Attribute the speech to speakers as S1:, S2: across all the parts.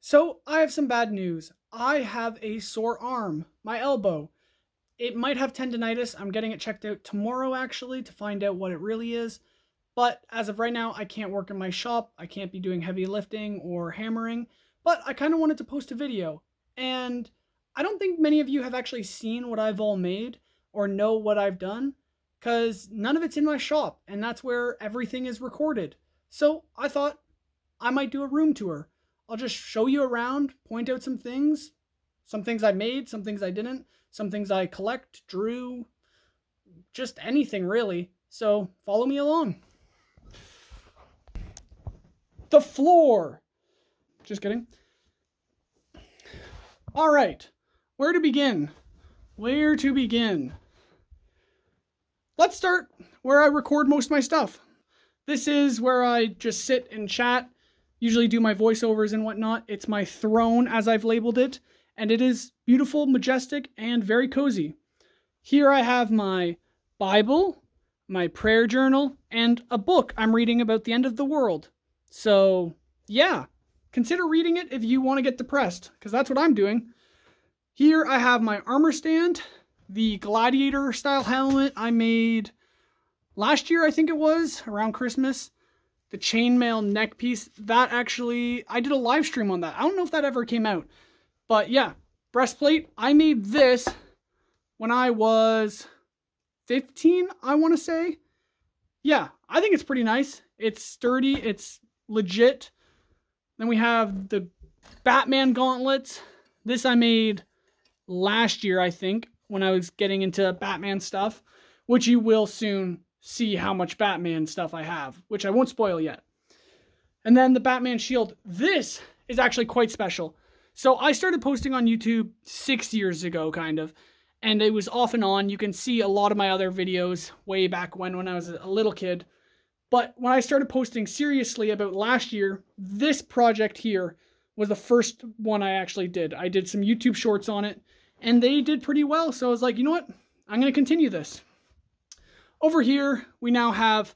S1: So, I have some bad news. I have a sore arm, my elbow. It might have tendonitis. I'm getting it checked out tomorrow actually to find out what it really is. But as of right now, I can't work in my shop. I can't be doing heavy lifting or hammering. But I kind of wanted to post a video. And I don't think many of you have actually seen what I've all made or know what I've done, because none of it's in my shop, and that's where everything is recorded. So I thought I might do a room tour. I'll just show you around, point out some things I made, some things I didn't, some things I collect, drew, just anything really. So follow me along. The floor. Just kidding. All right, where to begin? Where to begin? Let's start where I record most of my stuff. This is where I just sit and chat, usually do my voiceovers and whatnot. It's my throne, as I've labeled it, and it is beautiful, majestic, and very cozy. Here I have my Bible, my prayer journal, and a book I'm reading about the end of the world. So, yeah, consider reading it if you want to get depressed, because that's what I'm doing. Here I have my armor stand, the gladiator style helmet I made last year, I think it was, around Christmas. The chainmail neck piece, that actually, I did a live stream on that. I don't know if that ever came out. But yeah, breastplate, I made this when I was 15, I want to say. Yeah, I think it's pretty nice. It's sturdy, it's legit. Then we have the Batman gauntlets. This I made last year, I think, when I was getting into Batman stuff, which you will soon see how much Batman stuff I have, which I won't spoil yet. And then the Batman shield. This is actually quite special. So I started posting on YouTube 6 years ago, kind of, and it was off and on. You can see a lot of my other videos way back when I was a little kid. But when I started posting seriously about last year, this project here was the first one I actually did. I did some YouTube shorts on it, and they did pretty well. So I was like, you know what? I'm going to continue this. Over here, we now have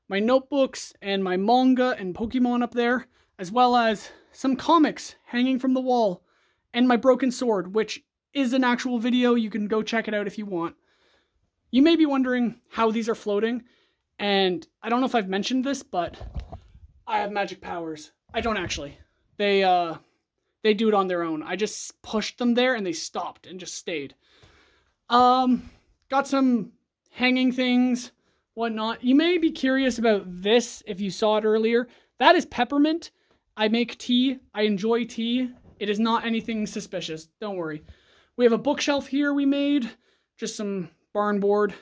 S1: my notebooks and my manga and Pokemon up there, as well as some comics hanging from the wall, and my broken sword, which is an actual video. You can go check it out if you want. You may be wondering how these are floating, and I don't know if I've mentioned this, but I have magic powers. I don't actually. They do it on their own. I just pushed them there and they stopped and just stayed. Got some hanging things, whatnot. You may be curious about this if you saw it earlier. That is peppermint. I make tea. I enjoy tea. It is not anything suspicious. Don't worry. We have a bookshelf here we made. Just some barn board.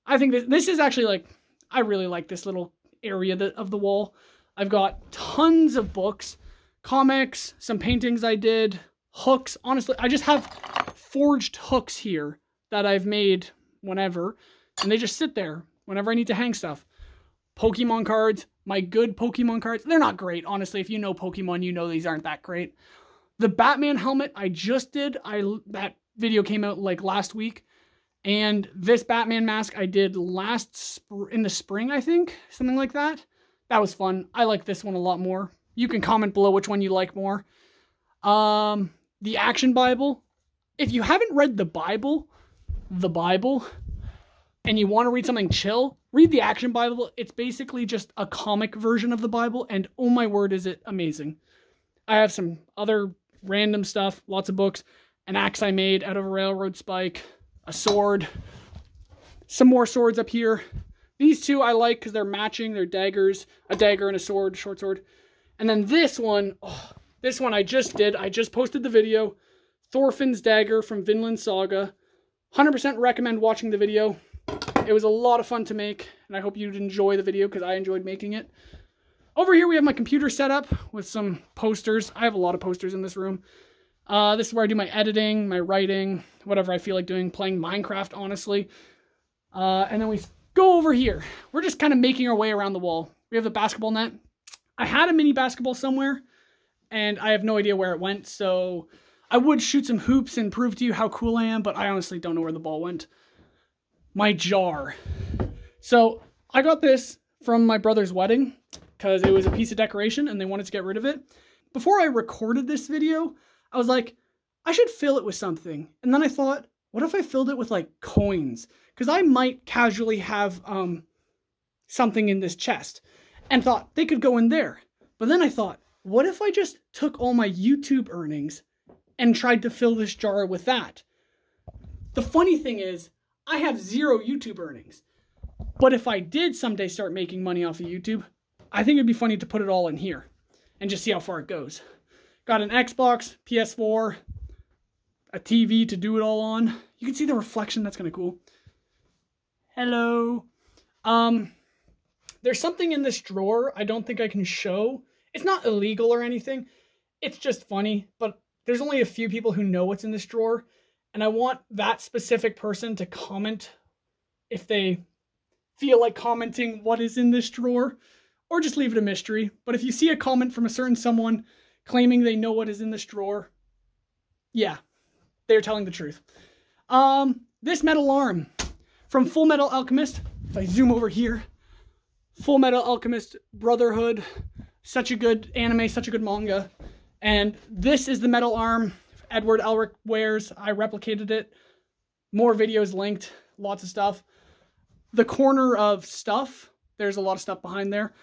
S1: I think this is actually like, I really like this little area of the wall. I've got tons of books, comics, some paintings I did, hooks. Honestly, I just have forged hooks here that I've made whenever, and they just sit there whenever I need to hang stuff. Pokemon cards, my good Pokemon cards. They're not great, honestly. If you know Pokemon, you know these aren't that great. The Batman helmet I just did, that video came out like last week. And this Batman mask I did in the spring, I think, something like that. That was fun. I like this one a lot more. You can comment below which one you like more. The Action Bible. If you haven't read the Bible, and you want to read something chill, read the Action Bible. It's basically just a comic version of the Bible, and oh my word, is it amazing. I have some other random stuff, lots of books, an axe I made out of a railroad spike, a sword, some more swords up here. These two I like because they're matching, they're daggers, a dagger and a sword, short sword. And then this one, this one I just did, I just posted the video, Thorfinn's dagger from Vinland Saga. 100% recommend watching the video. It was a lot of fun to make, and I hope you'd enjoy the video because I enjoyed making it. Over here we have my computer set up with some posters. I have a lot of posters in this room. This is where I do my editing, my writing, whatever I feel like doing, playing Minecraft, honestly. And then we go over here. We're just kind of making our way around the wall. We have the basketball net. I had a mini basketball somewhere, and I have no idea where it went, so I would shoot some hoops and prove to you how cool I am, but I honestly don't know where the ball went. My jar. So I got this from my brother's wedding because it was a piece of decoration and they wanted to get rid of it. before I recorded this video, I was like, I should fill it with something. And then I thought, what if I filled it with like coins? Because I might casually have something in this chest, and thought they could go in there. But then I thought, what if I just took all my YouTube earnings and tried to fill this jar with that? The funny thing is, I have 0 YouTube earnings. But if I did someday start making money off of YouTube, I think it'd be funny to put it all in here and just see how far it goes. Got an Xbox, PS4, a TV to do it all on. You can see the reflection, that's kind of cool. Hello. There's something in this drawer I don't think I can show. It's not illegal or anything. It's just funny, but there's only a few people who know what's in this drawer, and I want that specific person to comment if they feel like commenting what is in this drawer, or just leave it a mystery. But if you see a comment from a certain someone claiming they know what is in this drawer, yeah, they're telling the truth. This metal arm from Full Metal Alchemist. If I zoom over here, Full Metal Alchemist Brotherhood, such a good anime, such a good manga. And this is the metal arm Edward Elric wears. I replicated it. More videos linked, lots of stuff. The corner of stuff, there's a lot of stuff behind there.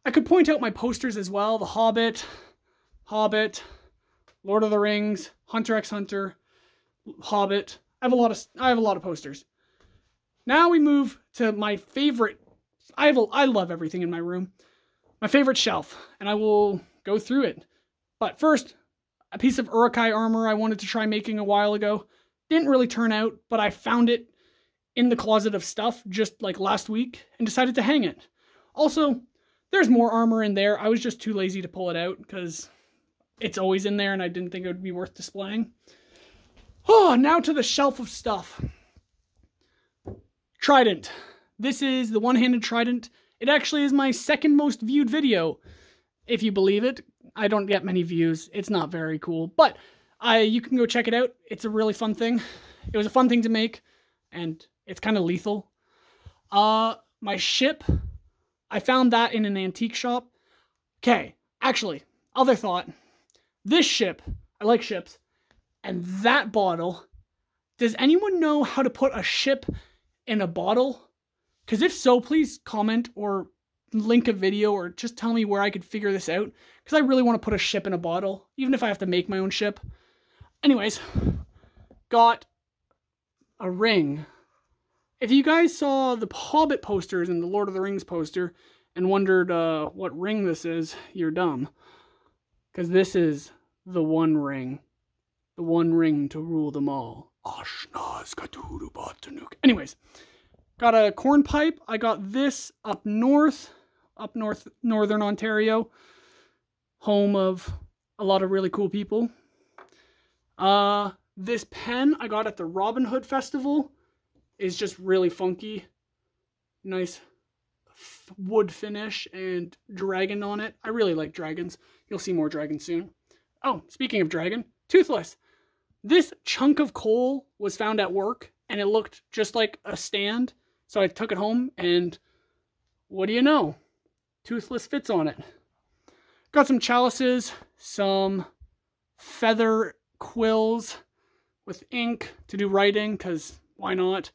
S1: I could point out my posters as well. The Hobbit, Lord of the Rings, Hunter x Hunter, Hobbit. I have a lot of posters. Now we move to my favorite. I love everything in my room. My favorite shelf, and I will go through it. But first, a piece of Urukai armor I wanted to try making a while ago. Didn't really turn out, but I found it in the closet of stuff just like last week and decided to hang it. Also, there's more armor in there. I was just too lazy to pull it out because it's always in there and I didn't think it would be worth displaying. Oh, now to the shelf of stuff. Trident. This is the one-handed trident. It actually is my second most viewed video, if you believe it. I don't get many views. It's not very cool, but you can go check it out. It's a really fun thing. It was a fun thing to make, and it's kind of lethal. My ship, I found that in an antique shop. Okay, actually, other thought. This ship, I like ships, and that bottle, does anyone know how to put a ship in a bottle? Because if so, please comment or link a video or just tell me where I could figure this out. Because I really want to put a ship in a bottle, even if I have to make my own ship. Anyways, got a ring. If you guys saw the Hobbit posters and the Lord of the Rings poster and wondered what ring this is, you're dumb. Because this is the One Ring. The One Ring to rule them all. Anyways, got a corn pipe. I got this up north, northern Ontario. Home of a lot of really cool people. This pen I got at the Robin Hood Festival is just really funky. Nice wood finish and dragon on it. I really like dragons. You'll see more dragons soon. Oh, speaking of dragon, toothless. This chunk of coal was found at work and it looked just like a stand. So I took it home and what do you know? Toothless fits on it. Got some chalices, some feather quills with ink to do writing, because why not?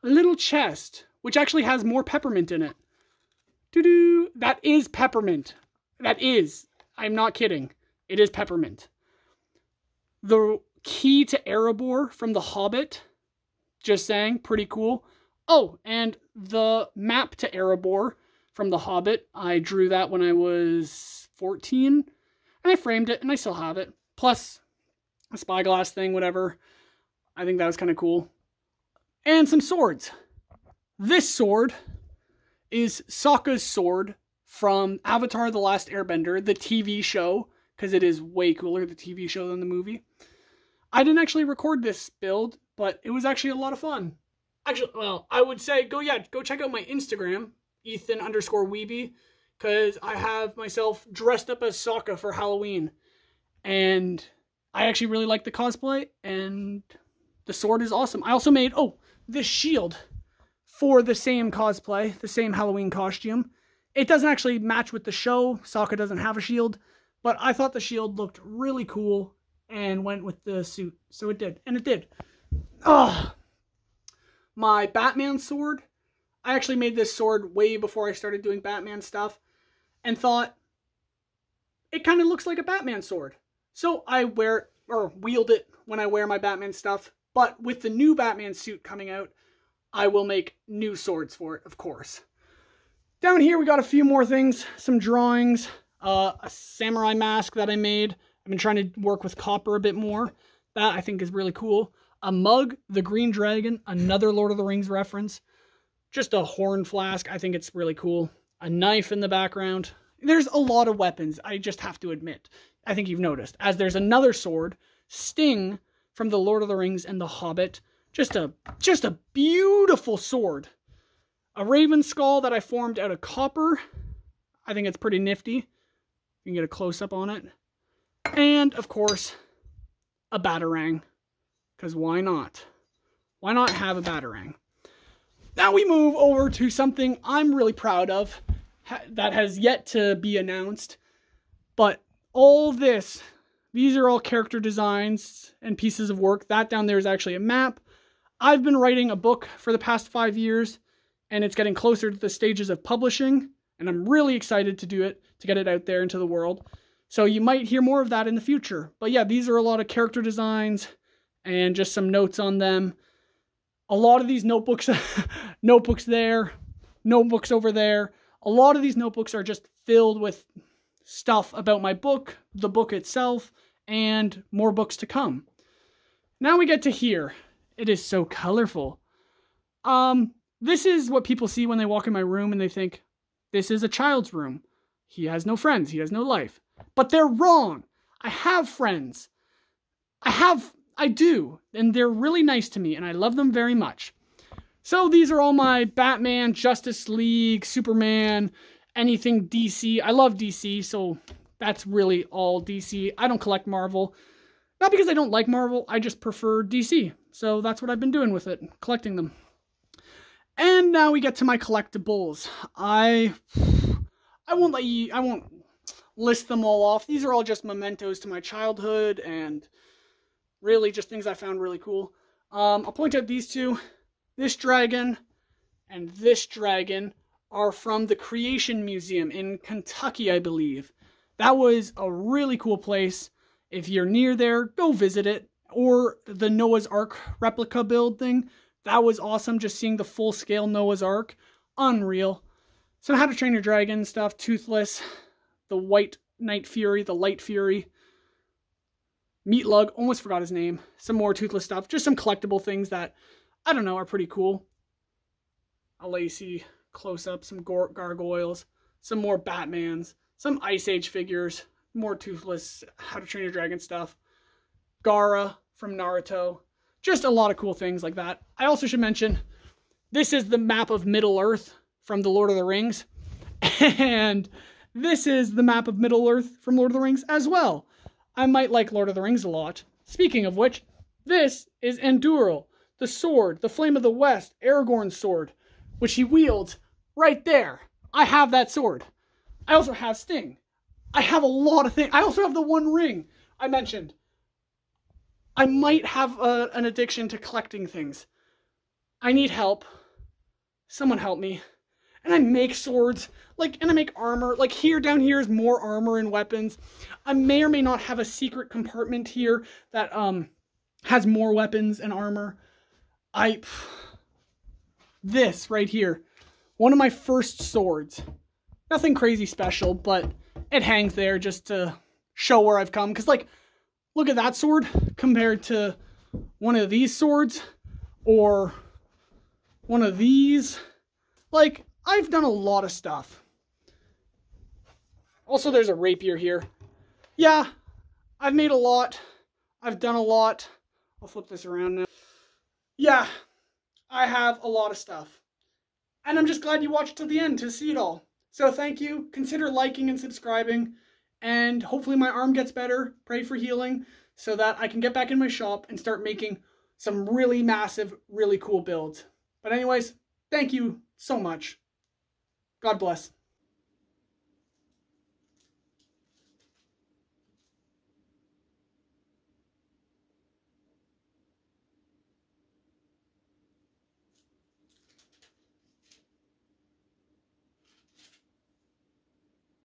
S1: A little chest, which actually has more peppermint in it. Doo-doo. That is peppermint. That is. I'm not kidding. It is peppermint. The key to Erebor from The Hobbit. Just saying. Pretty cool. Oh, and the map to Erebor from The Hobbit. I drew that when I was 14. And I framed it, and I still have it. Plus, a spyglass thing, whatever. I think that was kind of cool. And some swords. This sword is Sokka's sword from Avatar: The Last Airbender, the TV show, because it is way cooler, the TV show, than the movie. I didn't actually record this build, but it was actually a lot of fun. Actually, well, I would say go check out my Instagram, Ethan_Weeby, because I have myself dressed up as Sokka for Halloween. And I actually really like the cosplay, and the sword is awesome. I also made, this shield for the same cosplay, the same Halloween costume. It doesn't actually match with the show. Sokka doesn't have a shield, but I thought the shield looked really cool and went with the suit. So it did, and it did. Oh, my Batman sword. I actually made this sword way before I started doing Batman stuff and thought it kind of looks like a Batman sword. So I wear it, or wield it when I wear my Batman stuff. But with the new Batman suit coming out, I will make new swords for it, of course. Down here we got a few more things, some drawings, a samurai mask that I made. I've been trying to work with copper a bit more. That I think is really cool. A mug, the Green Dragon, another Lord of the Rings reference. Just a horn flask, I think it's really cool. A knife in the background. There's a lot of weapons, I just have to admit. I think you've noticed. As there's another sword, Sting from the Lord of the Rings and the Hobbit. Just a beautiful sword. A raven skull that I formed out of copper. I think it's pretty nifty. You can get a close-up on it. And, of course, a batarang. Because why not? Why not have a batarang? Now we move over to something I'm really proud of that has yet to be announced. But all this, these are all character designs and pieces of work. That down there is actually a map. I've been writing a book for the past 5 years, and it's getting closer to the stages of publishing, and I'm really excited to do it, to get it out there into the world. So you might hear more of that in the future. But yeah, these are a lot of character designs and just some notes on them. A lot of these notebooks, notebooks there, notebooks over there. A lot of these notebooks are just filled with stuff about my book, the book itself, and more books to come. Now we get to here. It is so colorful. This is what people see when they walk in my room and they think, this is a child's room. He has no friends. He has no life. But they're wrong. I have friends. I do. And they're really nice to me, and I love them very much. So these are all my Batman, Justice League, Superman, anything DC. I love DC, so that's really all DC. I don't collect Marvel. Not because I don't like Marvel, I just prefer DC. So that's what I've been doing with it, collecting them. And now we get to my collectibles. I won't list them all off. These are all just mementos to my childhood and really just things I found really cool. I'll point out these two. This dragon and this dragon are from the Creation Museum in Kentucky, I believe. That was a really cool place. If you're near there, go visit it. Or the Noah's Ark replica build thing. That was awesome, just seeing the full-scale Noah's Ark. Unreal. Some How to Train Your Dragon stuff. Toothless. The White Knight Fury. The Light Fury. Meatlug. Almost forgot his name. Some more Toothless stuff. Just some collectible things that, I don't know, are pretty cool. A Lacey close-up. Some gargoyles. Some more Batmans. Some Ice Age figures. More Toothless How to Train Your Dragon stuff. Gaara from Naruto. Just a lot of cool things like that. I also should mention, this is the map of Middle-earth from the Lord of the Rings. And this is the map of Middle-earth from Lord of the Rings as well. I might like Lord of the Rings a lot. Speaking of which, this is Andúril, the sword, the Flame of the West, Aragorn's sword, which he wields right there. I have that sword. I also have Sting. I have a lot of things. I also have the One Ring I mentioned. I might have an addiction to collecting things. I need help. Someone help me. And I make swords, and I make armor. Down here is more armor and weapons. I may or may not have a secret compartment here that has more weapons and armor. This right here, one of my first swords. Nothing crazy special, but it hangs there just to show where I've come. Because, look at that sword compared to one of these swords or one of these. I've done a lot of stuff. Also, there's a rapier here. Yeah, I've made a lot. I've done a lot. I'll flip this around now. Yeah, I have a lot of stuff. And I'm just glad you watched till the end to see it all. So thank you. Consider liking and subscribing. And hopefully my arm gets better. Pray for healing so that I can get back in my shop and start making some really massive, really cool builds. But anyways, thank you so much. God bless.